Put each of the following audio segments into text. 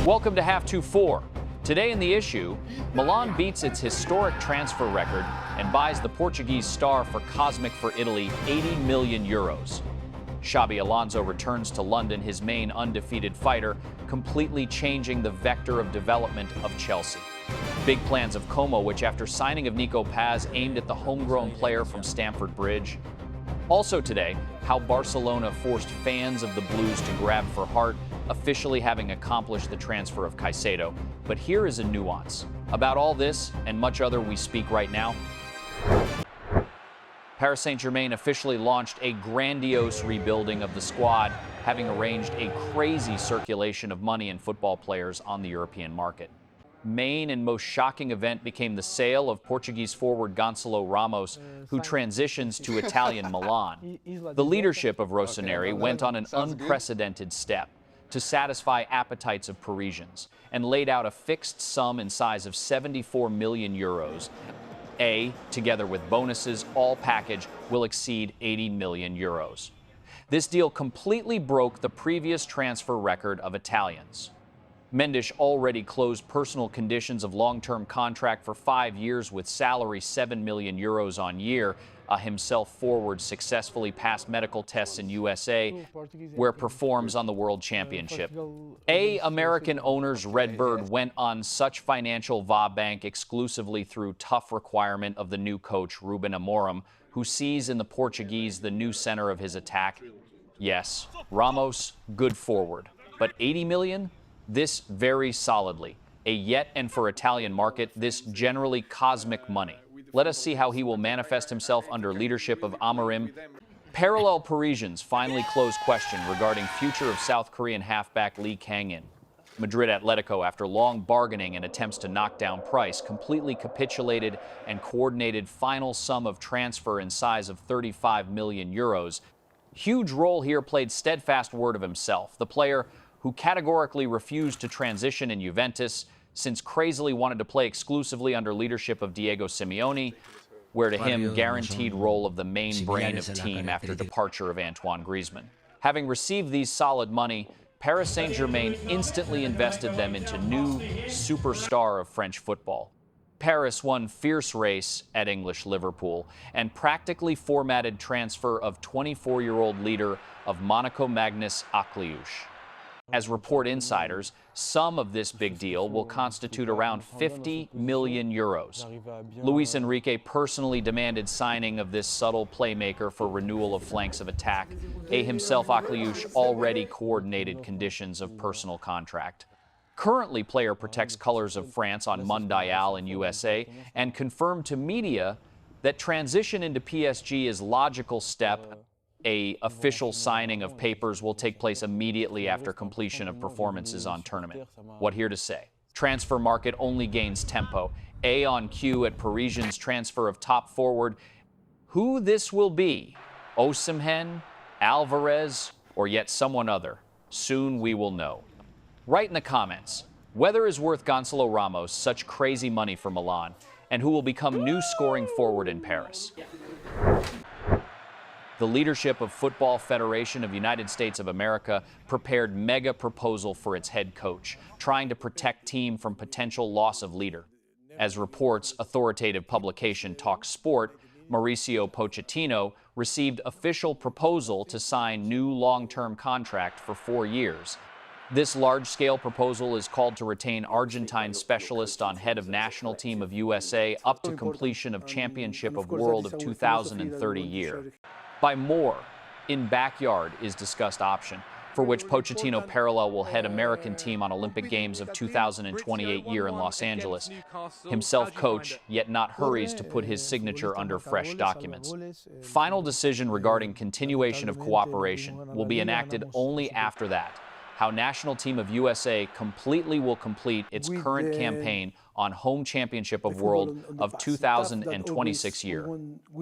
Welcome to Half 2-4. Today in the issue, Milan beats its historic transfer record and buys the Portuguese star for cosmic for Italy 80 million euros. Xabi Alonso returns to London, his main undefeated fighter, completely changing the vector of development of Chelsea. Big plans of Como, which after signing of Nico Paz aimed at the homegrown player from Stamford Bridge. Also today, how Barcelona forced fans of the Blues to grab for heart, officially having accomplished the transfer of Caicedo. But here is a nuance. About all this and much other we speak right now. Paris Saint-Germain officially launched a grandiose rebuilding of the squad, having arranged a crazy circulation of money and football players on the European market. Main and most shocking event became the sale of Portuguese forward Goncalo Ramos, who transitions to Italian Milan. The leadership of Rossoneri went on an unprecedented step to satisfy appetites of Parisians and laid out a fixed sum in size of 74 million euros. Together with bonuses, all package will exceed 80 million euros. This deal completely broke the previous transfer record of Italians. Mendes already closed personal conditions of long-term contract for 5 years with salary 7 million euros on year. Himself forward successfully passed medical tests in USA, where performs on the World Championship. American owners Redbird went on such financial va-bank exclusively through tough requirement of the new coach Ruben Amorim, who sees in the Portuguese the new center of his attack. Yes, Ramos, good forward, but 80 million? This very solidly. A yet and for Italian market, this generally cosmic money. Let us see how he will manifest himself under leadership of Amorim. Parallel Parisians finally closed question regarding future of South Korean halfback Lee Kang-in. Madrid Atletico, after long bargaining and attempts to knock down price, completely capitulated and coordinated final sum of transfer in size of 35 million euros. Huge role here played steadfast word of himself, the player who categorically refused to transition in Juventus, since crazily wanted to play exclusively under leadership of Diego Simeone, where to him guaranteed role of the main brain of team after departure of Antoine Griezmann. Having received these solid money, Paris Saint-Germain instantly invested them into new superstar of French football. Paris won fierce race at English Liverpool and practically formatted transfer of 24-year-old leader of Monaco Magnes Akliouche. As report insiders, some of this big deal will constitute around 50 million euros. Luis Enrique personally demanded signing of this subtle playmaker for renewal of flanks of attack. Himself, Akliouche, already coordinated conditions of personal contract. Currently, player protects colors of France on Mondial in USA and confirmed to media that transition into PSG is logical step. Official signing of papers will take place immediately after completion of performances on tournament. What here to say? Transfer market only gains tempo. On cue at Parisians' transfer of top forward. Who this will be? Osimhen, Alvarez, or yet someone other? Soon we will know. Write in the comments whether is worth Goncalo Ramos such crazy money for Milan, and who will become new scoring forward in Paris. The leadership of Football Federation of United States of America prepared mega proposal for its head coach, trying to protect team from potential loss of leader. As reports authoritative publication Talk Sport, Mauricio Pochettino received official proposal to sign new long-term contract for 4 years. This large-scale proposal is called to retain Argentine specialist on head of national team of USA up to completion of championship of world of 2030 year. By more, in backyard is discussed option, for which Pochettino parallel will head American team on Olympic Games of 2028 year in Los Angeles. Himself coach, yet not hurries to put his signature under fresh documents. Final decision regarding continuation of cooperation will be enacted only after that. How national team of USA completely will complete its current campaign on home championship of world of 2026 year.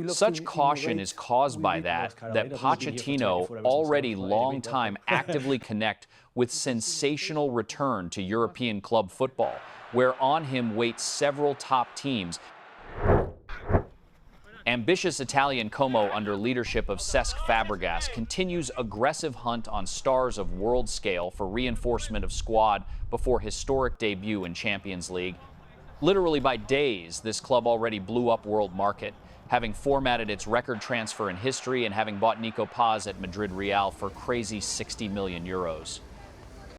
Such caution is caused by that Pochettino already long time actively connect with sensational return to European club football, where on him wait several top teams. Ambitious Italian Como, under leadership of Cesc Fabregas, continues aggressive hunt on stars of world scale for reinforcement of squad before historic debut in Champions League. Literally by days, this club already blew up world market, having formatted its record transfer in history and having bought Nico Paz at Madrid Real for crazy 60 million euros.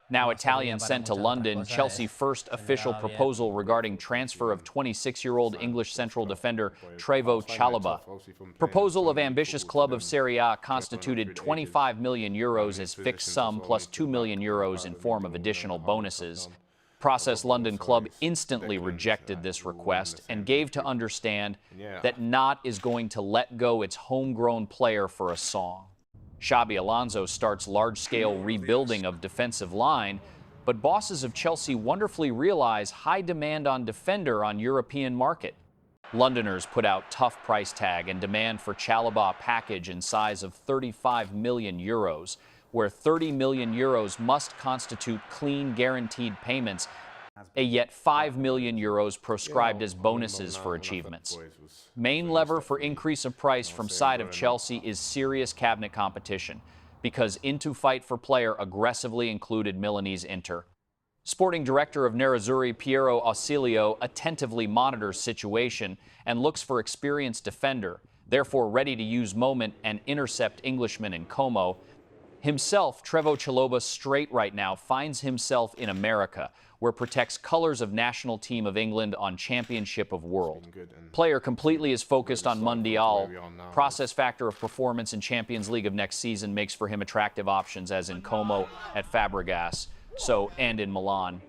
Now Italians sent to London, Chelsea's first official proposal regarding transfer of 26-year-old English central defender Trevoh Chalobah. Proposal of ambitious club of Serie A constituted 25 million euros as fixed sum plus 2 million euros in form of additional bonuses. Process London club instantly rejected this request and gave to understand that Not is going to let go its homegrown player for a song. Xabi Alonso starts large-scale rebuilding of defensive line, but bosses of Chelsea wonderfully realize high demand on defender on European market. Londoners put out tough price tag and demand for Chalobah package in size of 35 million euros, where 30 million euros must constitute clean guaranteed payments, yet 5 million euros proscribed as bonuses for achievements. Main lever for increase of price from side of Chelsea is serious cabinet competition, because into fight for player aggressively included Milanese Inter. Sporting director of Nerazzurri Piero Ausilio attentively monitors situation and looks for experienced defender, therefore ready to use moment and intercept Englishmen in Como. Himself, Trevoh Chalobah, straight right now, finds himself in America, where protects colors of national team of England on championship of world. Player completely is focused on Mundial. Process factor of performance in Champions League of next season makes for him attractive options as in Como at Fabregas, and in Milan.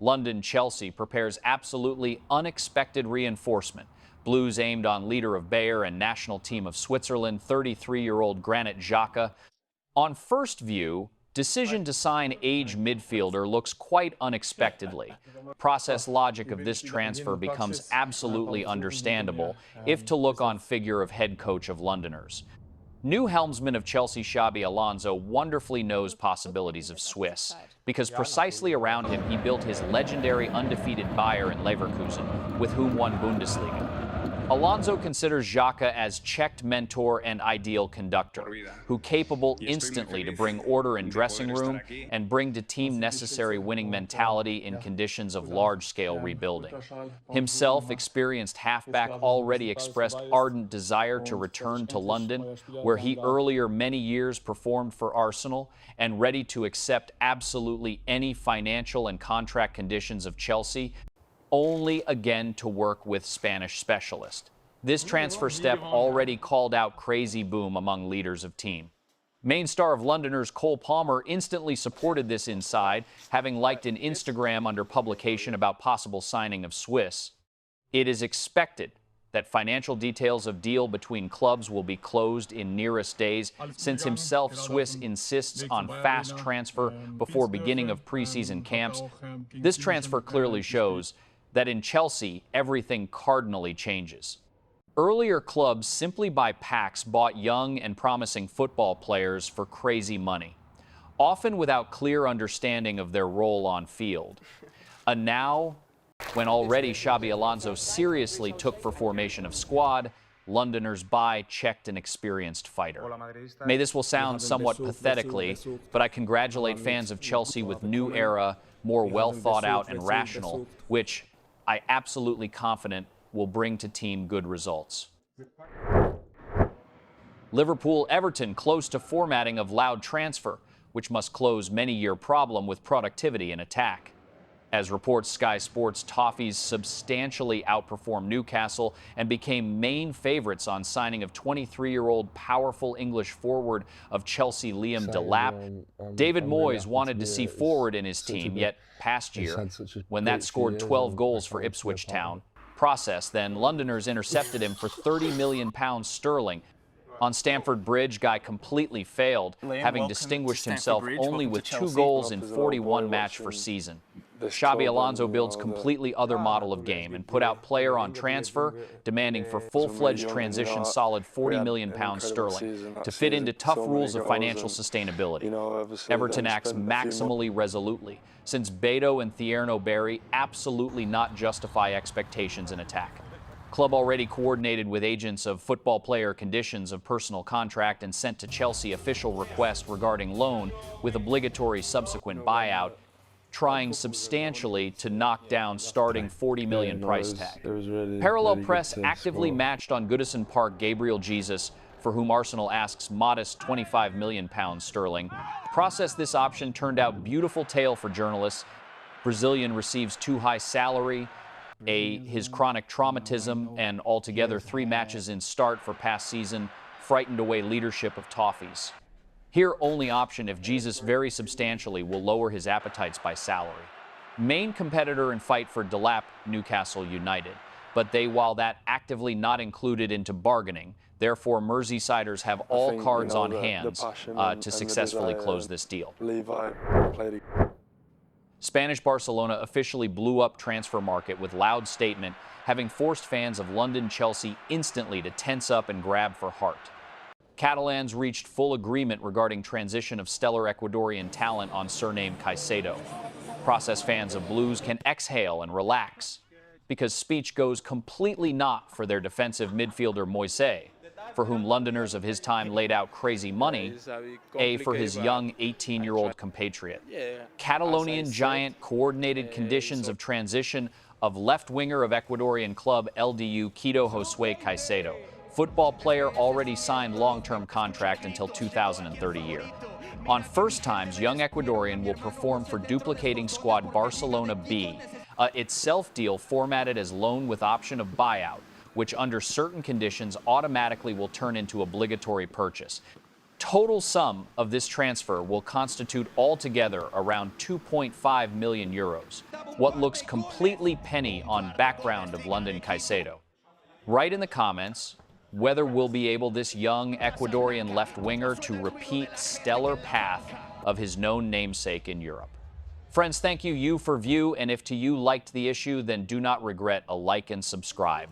London Chelsea prepares absolutely unexpected reinforcement. Blues aimed on leader of Bayer and national team of Switzerland, 33-year-old Granit Xhaka. On first view, decision to sign age midfielder looks quite unexpectedly. Process logic of this transfer becomes absolutely understandable if to look on figure of head coach of Londoners. New helmsman of Chelsea Xabi Alonso wonderfully knows possibilities of Swiss, because precisely around him he built his legendary undefeated Bayer in Leverkusen, with whom won Bundesliga. Alonso considers Xhaka as checked mentor and ideal conductor, who capable instantly to bring order in dressing room and bring to team necessary winning mentality in conditions of large-scale rebuilding. Himself, experienced halfback, already expressed ardent desire to return to London, where he earlier many years performed for Arsenal, and ready to accept absolutely any financial and contract conditions of Chelsea, only again to work with Spanish specialist. This transfer step already called out crazy boom among leaders of team. Main star of Londoners Cole Palmer instantly supported this inside, having liked an Instagram under publication about possible signing of Swiss. It is expected that financial details of deal between clubs will be closed in nearest days, since himself Swiss insists on fast transfer before beginning of preseason camps. This transfer clearly shows that in Chelsea, everything cardinally changes. Earlier clubs simply by packs bought young and promising football players for crazy money, often without clear understanding of their role on field. And now, when already Xabi Alonso seriously took for formation of squad, Londoners buy checked and experienced fighter. May this will sound somewhat pathetically, but I congratulate fans of Chelsea with new era, more well thought out and rational, which I absolutely confident will bring to team good results. Liverpool Everton close to formatting of loud transfer, which must close many-year problem with productivity in attack. As reports Sky Sports, Toffees substantially outperformed Newcastle and became main favorites on signing of 23-year-old powerful English forward of Chelsea Liam Delap. David Moyes wanted to see forward in his team, yet past year, when that scored 12 goals for Ipswich Town. Process, then Londoners intercepted him for £30 million sterling. On Stamford Bridge, Guy completely failed, having distinguished himself only with 2 goals in 41 match for season. Xabi Alonso builds completely other model of game and put out player on transfer, demanding for full-fledged transition solid £40 million sterling to fit into tough rules of financial sustainability. Everton acts maximally resolutely, since Beto and Thierno Barry absolutely not justify expectations in attack. Club already coordinated with agents of football player conditions of personal contract and sent to Chelsea official request regarding loan with obligatory subsequent buyout, trying substantially to knock down starting $40 million price tag. Parallel press actively matched on Goodison Park Gabriel Jesus, for whom Arsenal asks modest £25 million sterling. Process this option turned out beautiful tale for journalists. Brazilian receives too high salary, his chronic traumatism, and altogether 3 matches in start for past season frightened away leadership of Toffees. Here, only option if Jesus very substantially will lower his appetites by salary. Main competitor in fight for Delap, Newcastle United. But they, while that actively not included into bargaining, therefore Merseysiders have all cards on hands to successfully close this deal. Spanish Barcelona officially blew up transfer market with loud statement, having forced fans of London Chelsea instantly to tense up and grab for heart. Catalans reached full agreement regarding transition of stellar Ecuadorian talent on surname Caicedo. Process fans of Blues can exhale and relax, because speech goes completely not for their defensive midfielder Moise, for whom Londoners of his time laid out crazy money, for his young 18-year-old compatriot. Catalonian giant coordinated conditions of transition of left-winger of Ecuadorian club LDU Quito Josue Caicedo. Football player already signed long-term contract until 2030 year. On first times, young Ecuadorian will perform for duplicating squad Barcelona B, itself deal formatted as loan with option of buyout, which under certain conditions automatically will turn into obligatory purchase. Total sum of this transfer will constitute altogether around 2.5 million euros, what looks completely penny on background of London Caicedo. Write in the comments whether we'll be able, this young Ecuadorian left winger, to repeat stellar path of his known namesake in Europe. Friends, thank you for view, and if to you liked the issue, then do not regret a like and subscribe.